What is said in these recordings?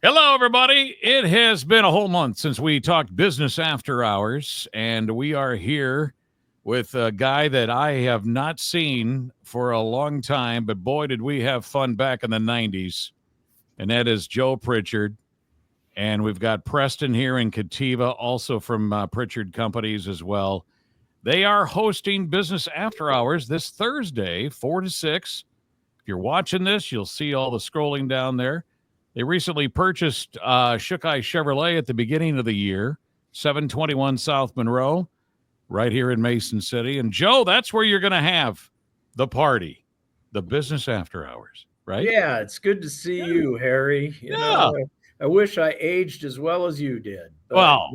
Hello, everybody. It has been a whole month since we talked business after hours, and we are here with a guy that I have not seen for a long time, but boy, did we have fun back in the 90s. And that is Joe Pritchard. And we've got Preston here in Cativa, also from Pritchard Companies as well. They are hosting Business After Hours this Thursday, 4 to 6. If you're watching this, you'll see all the scrolling down there. They recently purchased Shukai Chevrolet at the beginning of the year, 721 South Monroe, right here in Mason City. And Joe, that's where you're going to have the party, the Business After Hours, right? Yeah, it's good to see you, Harry. Yeah. I wish I aged as well as you did, but Well,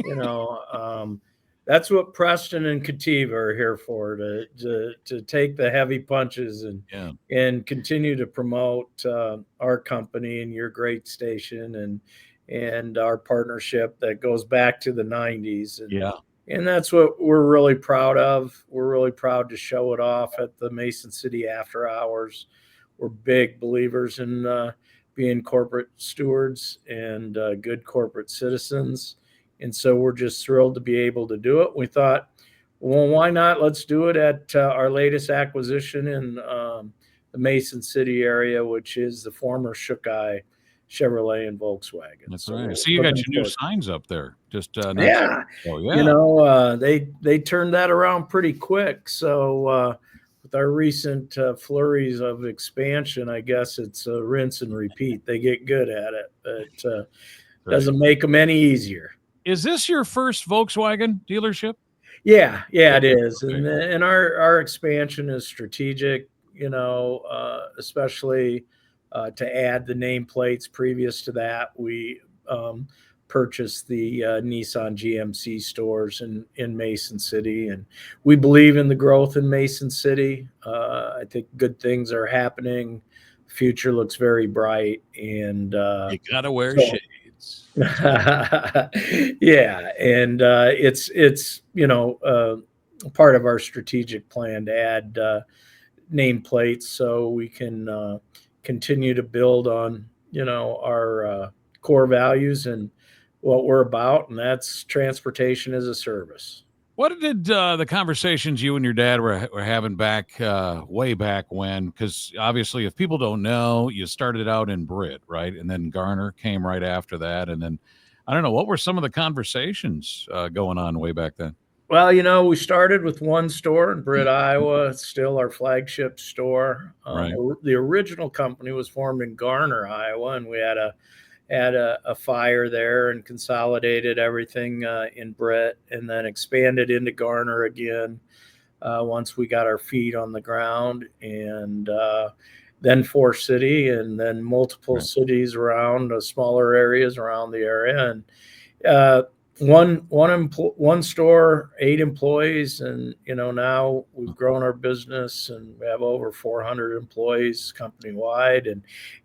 you know, that's what Preston and Cativa are here for to take the heavy punches yeah. and continue to promote our company and your great station and our partnership that goes back to the 90s Yeah. and that's what we're really proud of. We're really proud to show it off at the Mason City After Hours. We're big believers in being corporate stewards and good corporate citizens. And so we're just thrilled to be able to do it. We thought, well, why not? Let's do it at our latest acquisition in the Mason City area, which is the former Shukai Chevrolet and Volkswagen. That's So right. I we're see you got looking your new forward. signs up there. Just not so. Yeah, Oh, yeah. they turned that around pretty quick. So with our recent flurries of expansion, I guess it's a rinse and repeat. They get good at it, but doesn't make them any easier. Is this your first Volkswagen dealership? Yeah, it is, Okay. and our expansion is strategic. Especially to add the nameplates. Previous to that, we purchased the Nissan GMC stores in Mason City, and we believe in the growth in Mason City. I think good things are happening. Future looks very bright, and You got to wear so shades. yeah, and it's part of our strategic plan to add nameplates so we can continue to build on our core values and what we're about, and that's transportation as a service. What did the conversations you and your dad were having back way back when? Because obviously, if people don't know, you started out in Britt, right, and then Garner came right after that, and then I don't know what were some of the conversations going on way back then. Well, we started with one store in Britt, Iowa. It's still our flagship store. Right. The original company was formed in Garner, Iowa, and we had a fire there and consolidated everything in Britt, and then expanded into Garner again once we got our feet on the ground, and then Forest City, and then multiple cities around smaller areas around the area, and uh, one store, 8 employees, and now we've grown our business and we have over 400 employees company wide,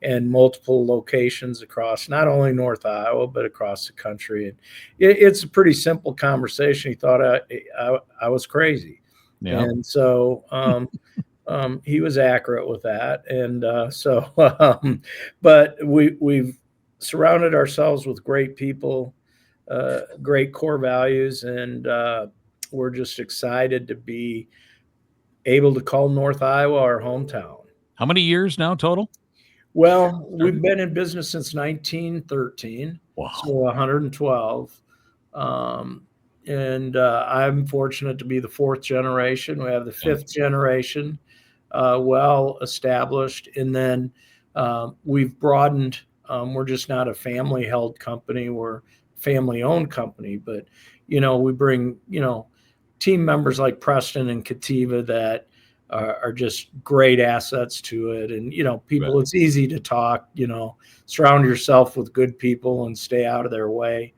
and multiple locations across not only North Iowa but across the country. And it's a pretty simple conversation. He thought I was crazy, Yeah. and so he was accurate with that, and but we've surrounded ourselves with great people, great core values, and we're just excited to be able to call North Iowa our hometown. How many years now total? Well, we've been in business since 1913, Wow. so 112. And I'm fortunate to be the fourth generation. We have the fifth generation well established, and then we've broadened. We're just not a family held company. We're family owned company, but we bring team members like Preston and Cativa that are just great assets to it. And people, it's easy to talk. Surround yourself with good people and stay out of their way.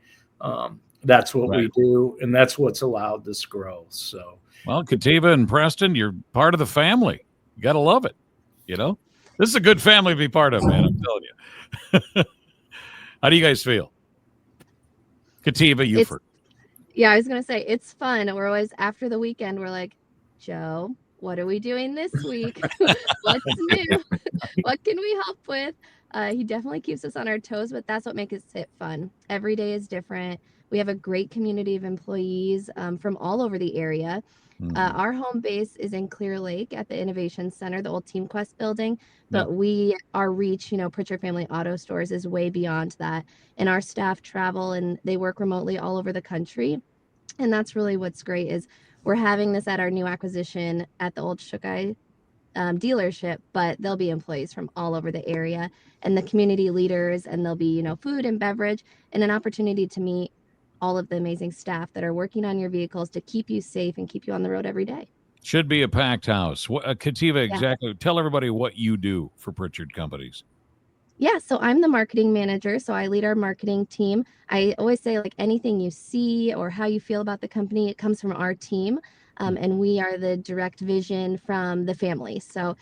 That's what we do, and that's what's allowed this growth. So, well, Cativa and Preston, you're part of the family. You got to love it. This is a good family to be part of, man. I'm telling you. How do you guys feel? Cativa, you first. Yeah, I was going to say, it's fun. We're always, after the weekend, we're like, Joe, what are we doing this week? What's new? What can we help with? He definitely keeps us on our toes, but that's what makes it fun. Every day is different. We have a great community of employees from all over the area. Mhm. Our home base is in Clear Lake at the Innovation Center, the old Team Quest building, Yep. but our reach, Pritchard Family Auto Stores is way beyond that. And our staff travel and they work remotely all over the country. And that's really what's great is we're having this at our new acquisition at the old Shukai dealership, but there'll be employees from all over the area and the community leaders, and there'll be, food and beverage and an opportunity to meet all of the amazing staff that are working on your vehicles to keep you safe and keep you on the road every day. Should be a packed house. Kativa, Yeah. exactly. Tell everybody what you do for Pritchard Companies. Yeah, so I'm the marketing manager, so I lead our marketing team. I always say, like, anything you see or how you feel about the company, it comes from our team, and we are the direct vision from the family. So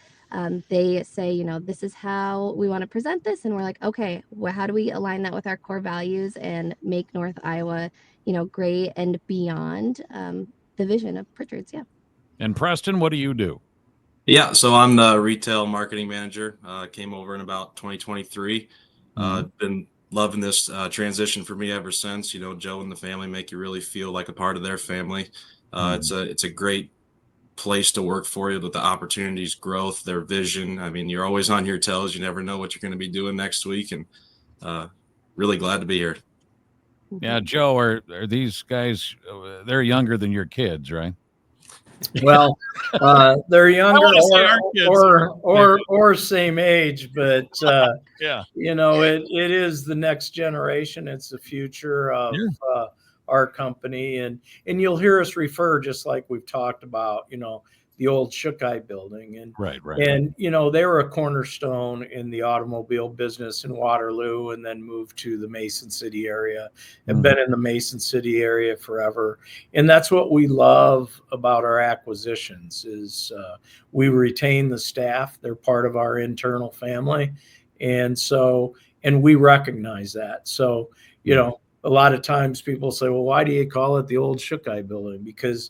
they say, this is how we want to present this, and we're like, okay, well, how do we align that with our core values and make North Iowa, great and beyond the vision of Pritchard's? Yeah. And Preston, what do you do? Yeah, so I'm the retail marketing manager. Came over in about 2023. Been loving this transition for me ever since. Joe and the family make you really feel like a part of their family. It's a great place to work for you with the opportunities, growth, their vision. I mean, you're always on your toes. You never know what you're going to be doing next week, and really glad to be here. Yeah, Joe, are these guys? They're younger than your kids, right? Well, they're younger wanna say our kids or same age, but Yeah. it is the next generation. It's the future of our company, and you'll hear us refer, just like we've talked about, the old Shukai building, and Right. and they were a cornerstone in the automobile business in Waterloo, and then moved to the Mason City area. Have been in the Mason City area forever, and that's what we love about our acquisitions is we retain the staff. They're part of our internal family, and we recognize that. So a lot of times people say, well, why do you call it the old Shukai building? Because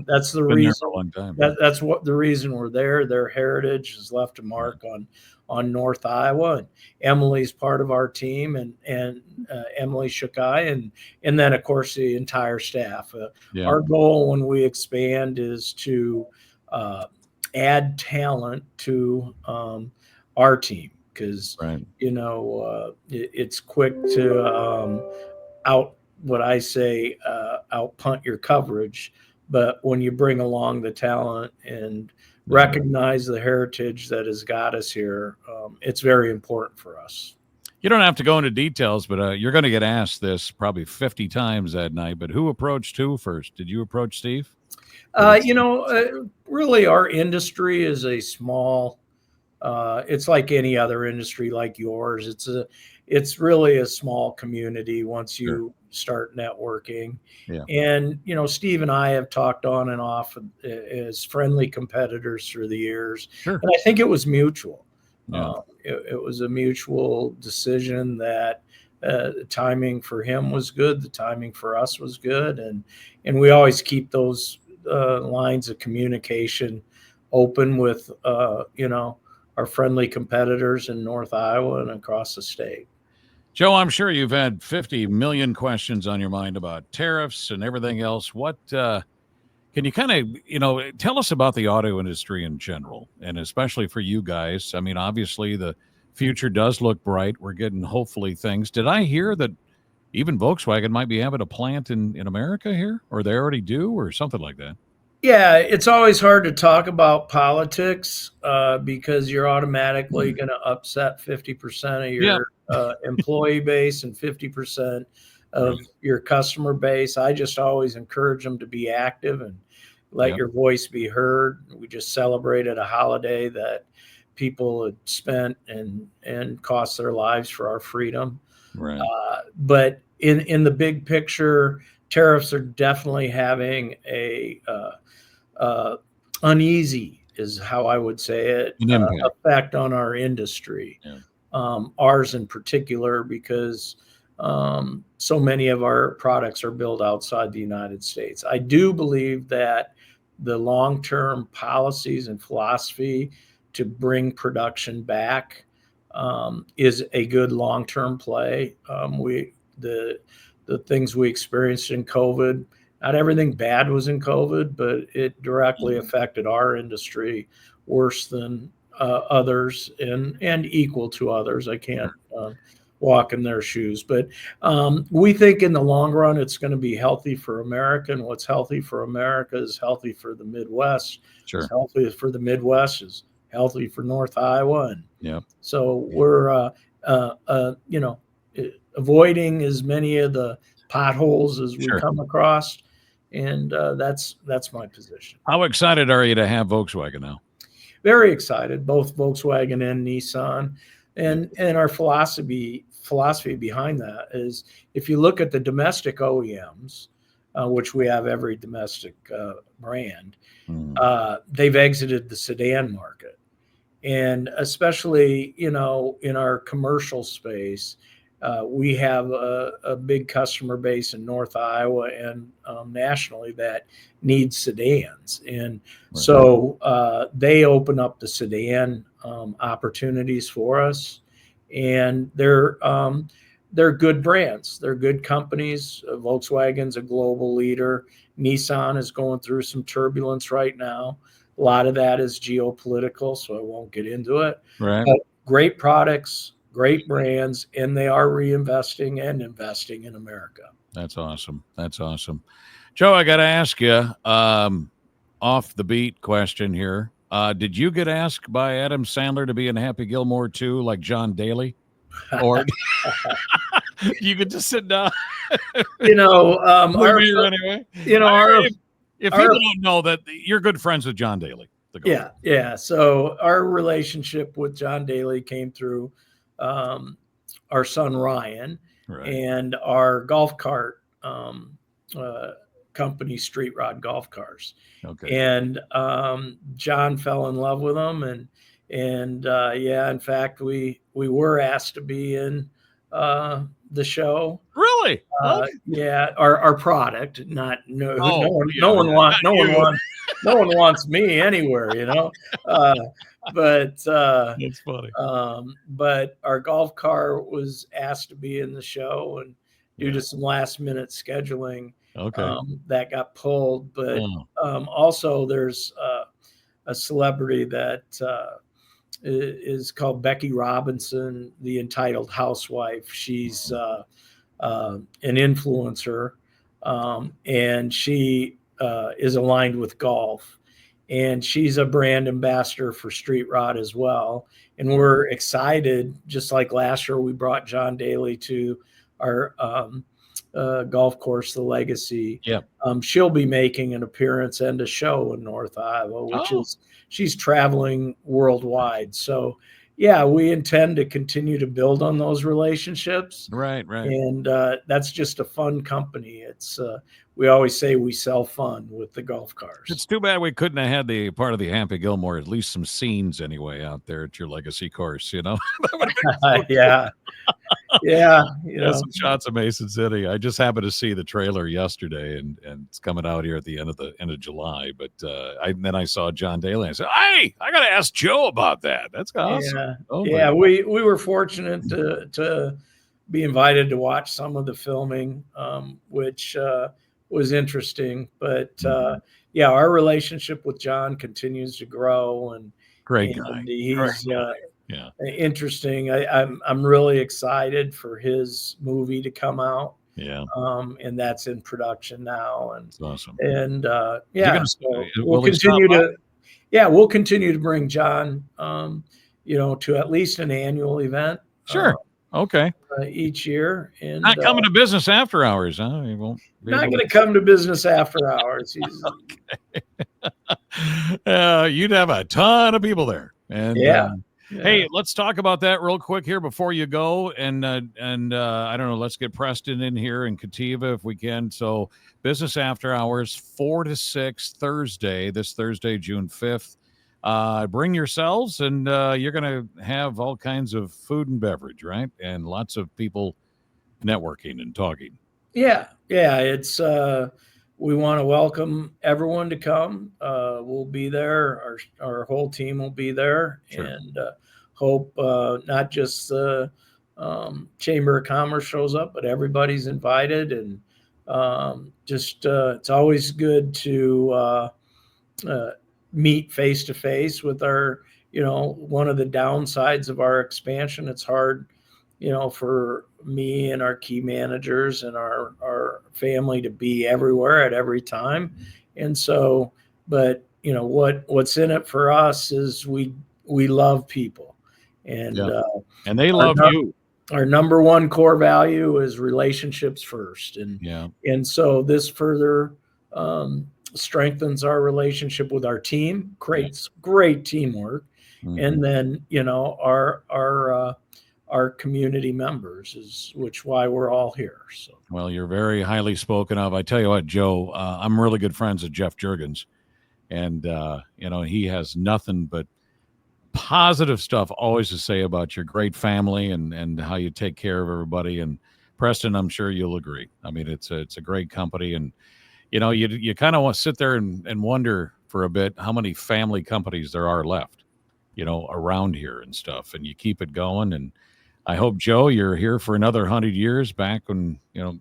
that's the Been there reason. for a long time. That's what the reason we're there. Their heritage has left a mark on North Iowa. And Emily's part of our team, and Emily Shukai, and then of course the entire staff. Our goal when we expand is to add talent to our team, because it's quick to out punt your coverage. But when you bring along the talent and recognize the heritage that has got us here, it's very important for us. You don't have to go into details, but you're going to get asked this probably 50 times that night. But who approached who first? Did you approach Steve? Really, our industry is a small. It's like any other industry like yours. It's really a small community once you start networking. And Steve and I have talked on and off as friendly competitors through the years. And I think it was mutual. It was a mutual decision that the timing for him was good, the timing for us was good, and we always keep those lines of communication open with our friendly competitors in North Iowa and across the state. Joe, I'm sure you've had 50 million questions on your mind about tariffs and everything else. What can you kind of, tell us about the auto industry in general, and especially for you guys? I mean, obviously the future does look bright. We're getting hopefully things. Did I hear that even Volkswagen might be having a plant in America here, or they already do, or something like that? Yeah, it's always hard to talk about politics because you're automatically going to upset 50% of your employee base and 50% of your customer base. I just always encourage them to be active and let your voice be heard. We just celebrated a holiday that people had spent and cost their lives for our freedom. Right. But in the big picture, tariffs are definitely having a uneasy, is how I would say it, effect on our industry. Ours in particular, because so many of our products are built outside the United States. I do believe that the long-term policies and philosophy to bring production back is a good long-term play. The things we experienced in COVID, not everything bad was in COVID, but it directly affected our industry worse than others and equal to others. I can't walk in their shoes, but we think in the long run it's going to be healthy for America, and what's healthy for America is healthy for the Midwest. Sure. It's healthy for the Midwest is healthy for North Iowa, and Yeah. so we're avoiding as many of the potholes as we Sure. come across, and that's my position. How excited are you to have Volkswagen now? Very excited, both Volkswagen and Nissan, and our philosophy behind that is, if you look at the domestic OEMs, which we have every domestic brand, they've exited the sedan market, and especially in our commercial space. We have a big customer base in North Iowa and nationally that needs sedans. And so they open up the sedan opportunities for us. And they're good brands. They're good companies. Volkswagen's a global leader. Nissan is going through some turbulence right now. A lot of that is geopolitical, so I won't get into it. Right. But great products, great brands, and they are reinvesting and investing in America. That's awesome. That's awesome. Joe, I got to ask you, off the beat question here. Did you get asked by Adam Sandler to be in Happy Gilmore 2 like John Daly? Or you could just sit down? Anyway. If people don't know that, you're good friends with John Daly. Yeah. So our relationship with John Daly came through our son Ryan, right, and our golf cart company, Street Rod Golf Cars. Okay. And John fell in love with them, and in fact, we were asked to be in the show. Really? Yeah, our product. No one wants me anywhere, but it's funny. But our golf car was asked to be in the show, and due to some last minute scheduling, that got pulled. But also there's a celebrity that is called Becky Robinson, the entitled housewife. She's an influencer, and she is aligned with golf, and she's a brand ambassador for Street Rod as well. And we're excited, just like last year we brought John Daly to our golf course, the Legacy. Yeah. She'll be making an appearance and a show in North Iowa, which is, she's traveling worldwide. So yeah, we intend to continue to build on those relationships. Right. And that's just a fun company. It's we always say we sell fun with the golf cars. It's too bad we couldn't have had the part of the Happy Gilmore, at least some scenes anyway, out there at your Legacy course, That would have been so yeah. Some shots of Mason City. I just happened to see the trailer yesterday, and it's coming out here at the end of July. But then I saw John Daly. And I said, "Hey, I got to ask Joe about that. That's awesome." Yeah. We were fortunate to be invited to watch some of the filming, which was interesting. But our relationship with John continues to grow, and great guy. He's interesting. I'm really excited for his movie to come out. Yeah. And that's in production now, and it's awesome. And so we'll continue to bring John to at least an annual event. Sure. Okay. Each year. And not coming to business after hours, huh? He won't not going to come to business after hours. You'd have a ton of people there. And hey, let's talk about that real quick here before you go. And I don't know, let's get Preston in here and Kativa if we can. So business after hours, 4 to 6 this Thursday, June 5th. Bring yourselves, and you're going to have all kinds of food and beverage, right? And lots of people networking and talking. Yeah. It's we want to welcome everyone to come. We'll be there. Our whole team will be there, sure. And hope not just the Chamber of Commerce shows up, but everybody's invited. And it's always good to meet face to face with our, one of the downsides of our expansion. It's hard, for me and our key managers and our family to be everywhere at every time. And so, but what's in it for us is we love people, and and they love you. Our number one core value is relationships first. And so this further strengthens our relationship with our team, creates great teamwork. And then, our community members which why we're all here. So, well, you're very highly spoken of. I tell you what, Joe, I'm really good friends with Jeff Jurgens, and he has nothing but positive stuff always to say about your great family and how you take care of everybody. And Preston, I'm sure you'll agree. I mean, it's a great company, and you kind of want to sit there and wonder for a bit how many family companies there are left, around here and stuff, and you keep it going. And I hope, Joe, you're here for another 100 years back when, at the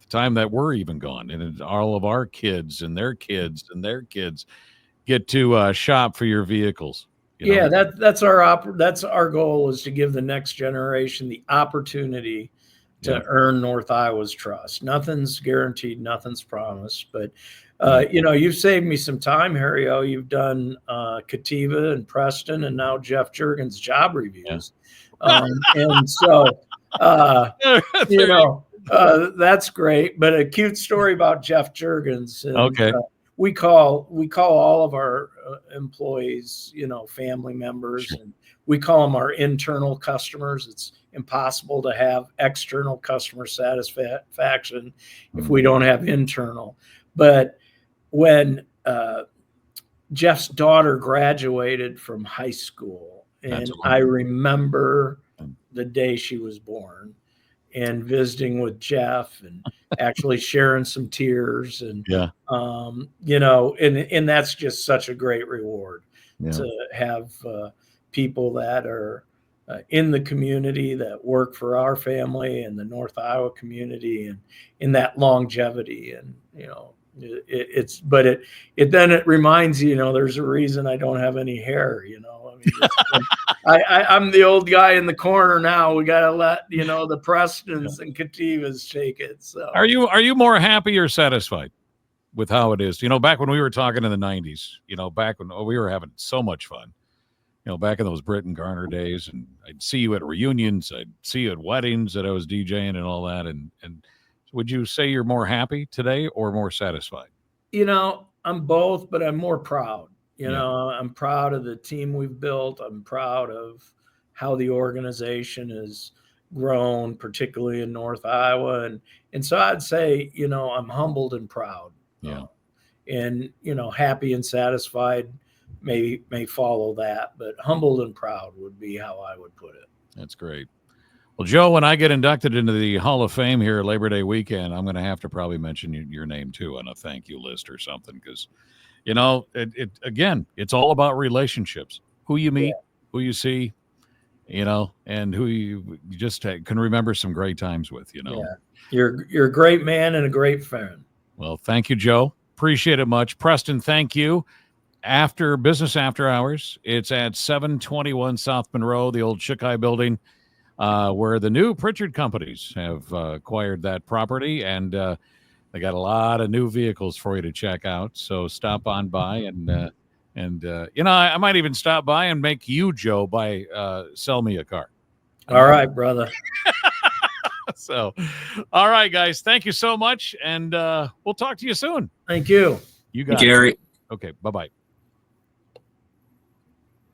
time that we're even gone, and all of our kids and their kids and their kids get to shop for your vehicles. That's our goal, is to give the next generation the opportunity to earn North Iowa's trust. Nothing's guaranteed, nothing's promised, but you've saved me some time, Harry. You've done Kativa and Preston, and now Jeff Jurgens job reviews. And so, that's great. But a cute story about Jeff Jurgens. And, okay. We call all of our employees, family members, Sure. and we call them our internal customers. It's impossible to have external customer satisfaction if we don't have internal. But when Jeff's daughter graduated from high school, and I remember the day she was born, and visiting with Jeff and actually sharing some tears, and and that's just such a great reward to have people that are in the community that work for our family and the North Iowa community, and in that longevity. And it reminds you, there's a reason I don't have any hair. I'm the old guy in the corner now. We got to let the Prestons and Kativas take it. So, are you more happy or satisfied with how it is? Back when we were talking in the 90s, back when we were having so much fun. Back in those Britt and Garner days, and I'd see you at reunions, I'd see you at weddings that I was DJing and all that. And would you say you're more happy today or more satisfied? I'm both, but I'm more proud. I'm proud of the team we've built. I'm proud of how the organization has grown, particularly in North Iowa. And so I'd say, I'm humbled and proud. And, happy and satisfied may follow that, but humbled and proud would be how I would put it. That's great. Well, Joe, when I get inducted into the Hall of Fame here Labor Day weekend, I'm going to have to probably mention your name too on a thank you list or something, because again, it's all about relationships. Who you meet, who you see, and who you just can remember some great times with. You're a great man and a great friend. Well, thank you, Joe. Appreciate it much. Preston, thank you. After business after hours, it's at 721 South Monroe, the old Shikai building, where the new Pritchard companies have acquired that property, and they got a lot of new vehicles for you to check out. So stop on by, and I might even stop by and make you, Joe, sell me a car. All right, brother. So, all right, guys, thank you so much, and we'll talk to you soon. Thank you. You got it. Gary. Okay, bye-bye.